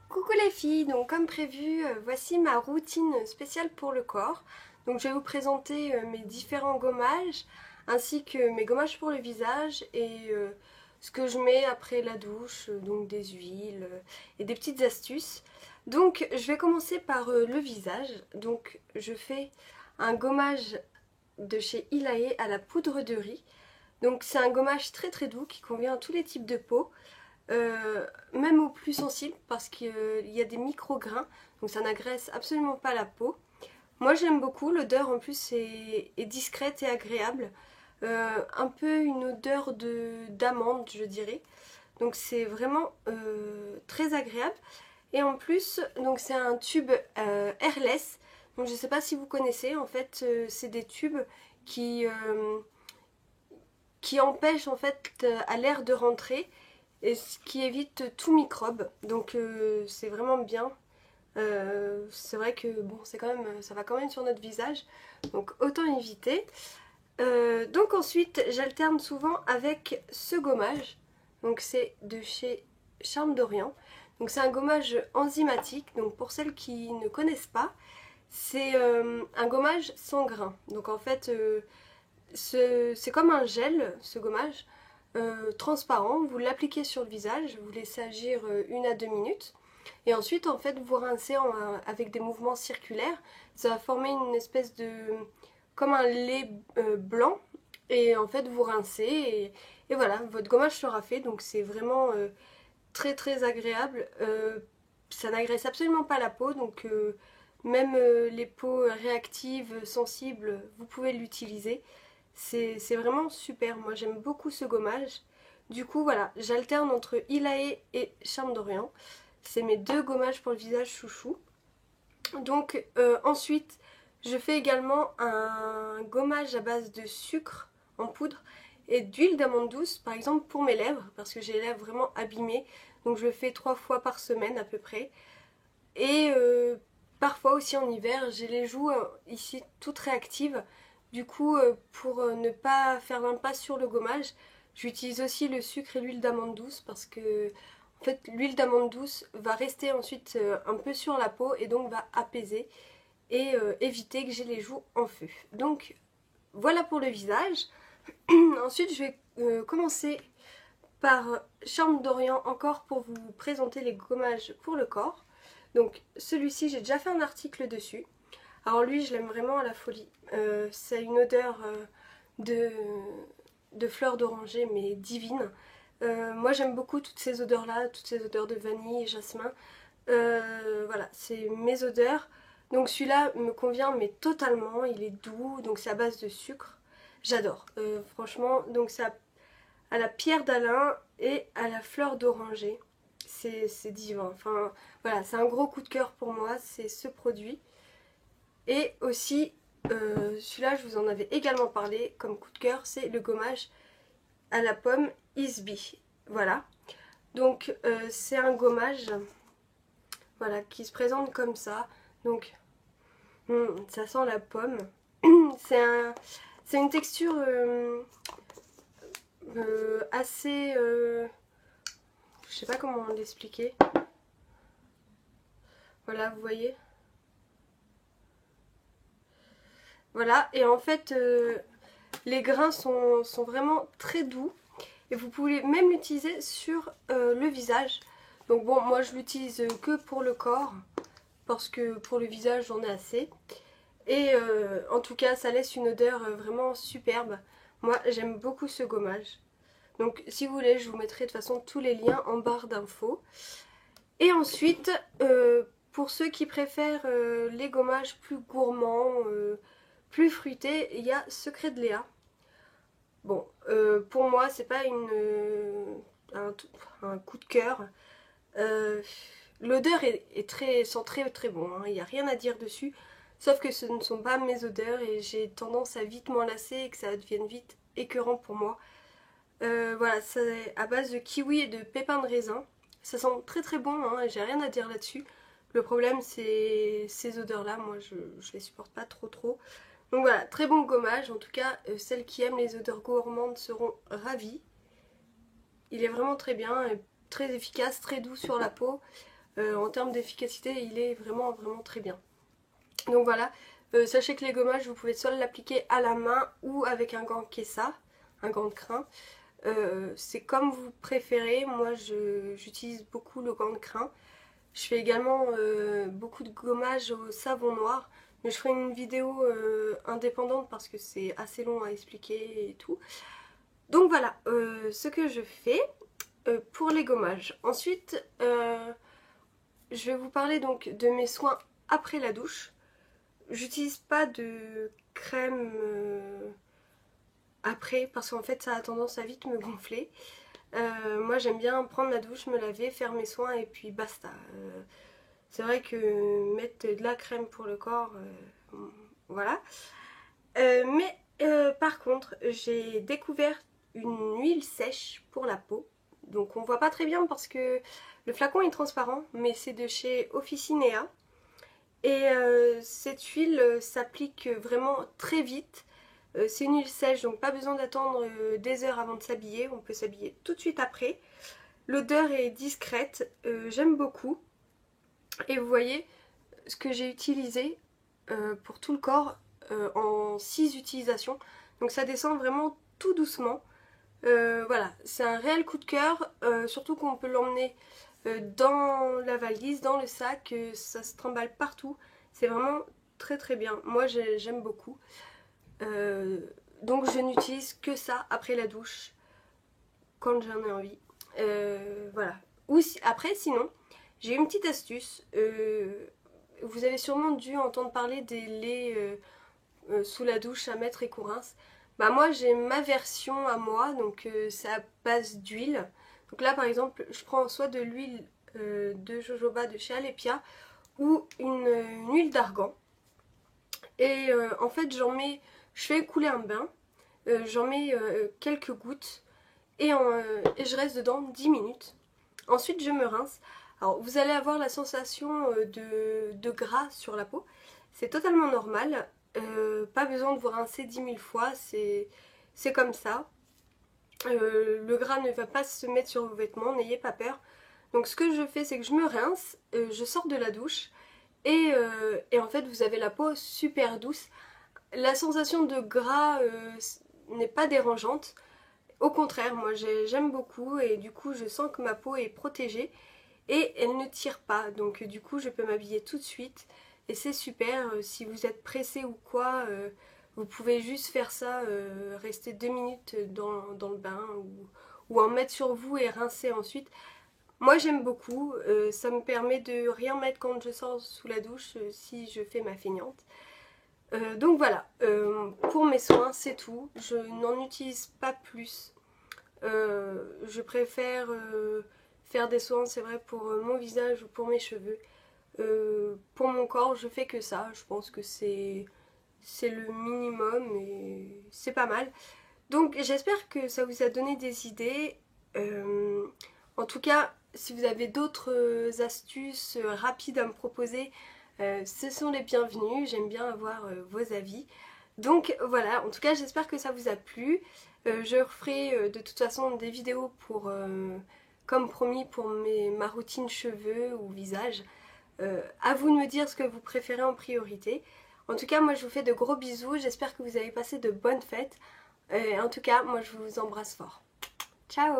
Coucou les filles, donc comme prévu, voici ma routine spéciale pour le corps. Donc je vais vous présenter mes différents gommages, ainsi que mes gommages pour le visage et ce que je mets après la douche, donc des huiles et des petites astuces. Donc je vais commencer par le visage. Donc je fais un gommage de chez Ilaé à la poudre de riz. Donc c'est un gommage très très doux qui convient à tous les types de peau. Même aux plus sensibles parce qu'il y a des micro-grains, donc ça n'agresse absolument pas la peau. Moi j'aime beaucoup, l'odeur en plus est discrète et agréable. Un peu une odeur d'amande je dirais. Donc c'est vraiment très agréable. Et en plus, donc c'est un tube airless. Donc je ne sais pas si vous connaissez, en fait c'est des tubes qui empêchent en fait à l'air de rentrer et ce qui évite tout microbe. Donc c'est vraiment bien. C'est vrai que bon, c'est quand même, ça va quand même sur notre visage, donc autant éviter. Donc ensuite, j'alterne souvent avec ce gommage. Donc c'est de chez Charme d'Orient. Donc c'est un gommage enzymatique. Donc pour celles qui ne connaissent pas, c'est un gommage sans grain. Donc en fait, c'est comme un gel, ce gommage. Transparent, vous l'appliquez sur le visage, vous laissez agir 1 à 2 minutes et ensuite en fait vous rincez avec des mouvements circulaires, ça va former une espèce de comme un lait blanc et en fait vous rincez et voilà, votre gommage sera fait. Donc c'est vraiment très très agréable. Ça n'agresse absolument pas la peau, donc même les peaux réactives, sensibles, vous pouvez l'utiliser. C'est vraiment super, moi j'aime beaucoup ce gommage. Du coup voilà, j'alterne entre Ilaé et Charme d'Orient. C'est mes deux gommages pour le visage chouchou. Donc ensuite, je fais également un gommage à base de sucre en poudre et d'huile d'amande douce, par exemple pour mes lèvres, parce que j'ai les lèvres vraiment abîmées. Donc je le fais 3 fois par semaine à peu près. Et parfois aussi en hiver, j'ai les joues ici toutes réactives. Du coup, pour ne pas faire l'impasse sur le gommage, j'utilise aussi le sucre et l'huile d'amande douce parce que en fait, l'huile d'amande douce va rester ensuite un peu sur la peau et donc va apaiser et éviter que j'ai les joues en feu. Donc voilà pour le visage. Ensuite, je vais commencer par Charme d'Orient encore pour vous présenter les gommages pour le corps. Donc celui-ci, j'ai déjà fait un article dessus. Alors lui, je l'aime vraiment à la folie. Ça a une odeur de fleurs d'oranger, mais divine. Moi, j'aime beaucoup toutes ces odeurs-là, toutes ces odeurs de vanille et jasmin. Voilà, c'est mes odeurs. Donc celui-là me convient, mais totalement. Il est doux, donc c'est à base de sucre. J'adore, franchement. Donc c'est à la pierre d'Alain et à la fleur d'oranger. C'est divin. Enfin, voilà, c'est un gros coup de cœur pour moi, c'est ce produit. Et aussi, celui-là, je vous en avais également parlé comme coup de cœur, c'est le gommage à la pomme Isby. Voilà. Donc, c'est un gommage voilà, qui se présente comme ça. Donc, ça sent la pomme. C'est une texture assez... je sais pas comment l'expliquer. Voilà, vous voyez. Voilà, et en fait, les grains sont vraiment très doux. Et vous pouvez même l'utiliser sur le visage. Donc bon, moi je l'utilise que pour le corps. Parce que pour le visage, j'en ai assez. Et en tout cas, ça laisse une odeur vraiment superbe. Moi, j'aime beaucoup ce gommage. Donc si vous voulez, je vous mettrai de toute façon tous les liens en barre d'infos. Et ensuite, pour ceux qui préfèrent les gommages plus gourmands, plus fruités, il y a Secret de Léa. Bon, pour moi, c'est pas un coup de cœur. L'odeur sent très très bon, hein. Il n'y a rien à dire dessus. Sauf que ce ne sont pas mes odeurs et j'ai tendance à vite m'enlacer et que ça devienne vite écœurant pour moi. Voilà, c'est à base de kiwi et de pépins de raisin. Ça sent très très bon, hein, et j'ai rien à dire là-dessus. Le problème, c'est ces odeurs-là. Moi, je les supporte pas trop trop. Donc voilà, très bon gommage. En tout cas, celles qui aiment les odeurs gourmandes seront ravies. Il est vraiment très bien, très efficace, très doux sur la peau. En termes d'efficacité, il est vraiment très bien. Donc voilà, sachez que les gommages, vous pouvez soit l'appliquer à la main ou avec un gant Kessa, un gant de crin. C'est comme vous préférez. Moi j'utilise beaucoup le gant de crin. Je fais également beaucoup de gommage au savon noir, mais je ferai une vidéo indépendante parce que c'est assez long à expliquer et tout. Donc voilà ce que je fais pour les gommages. Ensuite je vais vous parler donc de mes soins après la douche. J'utilise pas de crème après parce qu'en fait ça a tendance à vite me gonfler. Moi j'aime bien prendre ma douche, me laver, faire mes soins et puis basta. C'est vrai que mettre de la crème pour le corps, voilà. Mais par contre j'ai découvert une huile sèche pour la peau. Donc on voit pas très bien parce que le flacon est transparent, mais c'est de chez Officinea. Et cette huile s'applique vraiment très vite. C'est une huile sèche, donc pas besoin d'attendre des heures avant de s'habiller. On peut s'habiller tout de suite après. L'odeur est discrète, j'aime beaucoup. Et vous voyez ce que j'ai utilisé pour tout le corps en 6 utilisations. Donc ça descend vraiment tout doucement. Voilà, c'est un réel coup de cœur, surtout qu'on peut l'emmener dans la valise, dans le sac, ça se trimballe partout. C'est vraiment très bien. Moi j'aime beaucoup. Donc je n'utilise que ça après la douche quand j'en ai envie. Voilà. Ou après sinon, j'ai une petite astuce. Vous avez sûrement dû entendre parler des laits sous la douche à mettre et qu'on rince. Bah moi j'ai ma version à moi, donc c'est à base d'huile. Donc là par exemple je prends soit de l'huile de jojoba de chez Alepia ou une huile d'argan. Et en fait j'en mets, je fais couler un bain, j'en mets quelques gouttes et je reste dedans 10 minutes. Ensuite je me rince. Alors vous allez avoir la sensation de gras sur la peau, c'est totalement normal. Pas besoin de vous rincer 10 000 fois, c'est comme ça. Le gras ne va pas se mettre sur vos vêtements, n'ayez pas peur. Donc ce que je fais, c'est que je me rince, je sors de la douche et en fait vous avez la peau super douce. La sensation de gras n'est pas dérangeante. Au contraire, moi j'aime beaucoup et du coup je sens que ma peau est protégée et elle ne tire pas. Donc du coup je peux m'habiller tout de suite. Et c'est super, si vous êtes pressé ou quoi, vous pouvez juste faire ça, rester 2 minutes dans le bain ou en mettre sur vous et rincer ensuite. Moi j'aime beaucoup, ça me permet de rien mettre quand je sors sous la douche si je fais ma feignante. Donc voilà, pour mes soins c'est tout, je n'en utilise pas plus. Je préfère faire des soins, c'est vrai, pour mon visage ou pour mes cheveux. Pour mon corps je fais que ça, je pense que c'est le minimum et c'est pas mal. Donc j'espère que ça vous a donné des idées. En tout cas si vous avez d'autres astuces rapides à me proposer, ce sont les bienvenus, j'aime bien avoir vos avis. Donc voilà, en tout cas j'espère que ça vous a plu. Je referai de toute façon des vidéos pour, comme promis, pour ma routine cheveux ou visage. À vous de me dire ce que vous préférez en priorité. En tout cas moi je vous fais de gros bisous, j'espère que vous avez passé de bonnes fêtes. En tout cas moi je vous embrasse fort. Ciao!